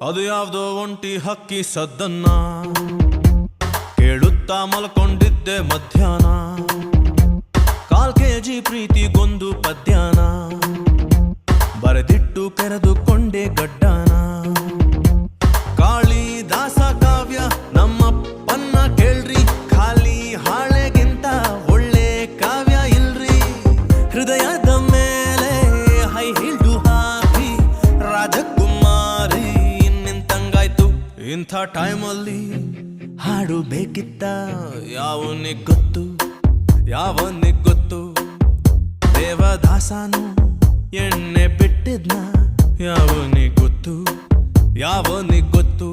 ಅದು ಯಾವ್ದೋ ಒಂಟಿ ಹಕ್ಕಿ ಸದ್ದನ್ನ ಕೇಳುತ್ತಾ ಮಲ್ಕೊಂಡಿದ್ದೆ ಮಧ್ಯಾಹ್ನ. 1/4 kg ಪ್ರೀತಿಗೊಂದು ಪದ್ಯಾನ ಬರೆದಿಟ್ಟು ಕೆರೆದುಕೊಂಡೆ ಗಡ್ಡಾನ. ಕಾಳಿದಾಸ ಕಾವ್ಯ ನಮ್ಮಪ್ಪನ್ನ ಕೇಳ್ರಿ, ಖಾಲಿ ಹಾಳೆಗಿಂತ ಒಳ್ಳೆ ಕಾವ್ಯ ಇಲ್ರಿ. ಹೃದಯದ ಮೇಲೆ ಹೈ ಹಿಲ್ಡು ಹಾಕಿ ರಾಜಕುಮಾರಿ ನಿಂತಂಗಾಯ್ತು. ಇಂಥ ಟೈಮಲ್ಲಿ ಹಾಡು ಬೇಕಿತ್ತ ಯಾವನಿಗ್ ಗೊತ್ತು, ಯಾವನಿಗ್ ಗೊತ್ತು. ದೇವದಾಸನು ಎಣ್ಣೆ ಬಿಟ್ಟಿದ್ನ ಯಾವನಿಗ್ ಗೊತ್ತು, ಯಾವನಿಗ್ ಗೊತ್ತು.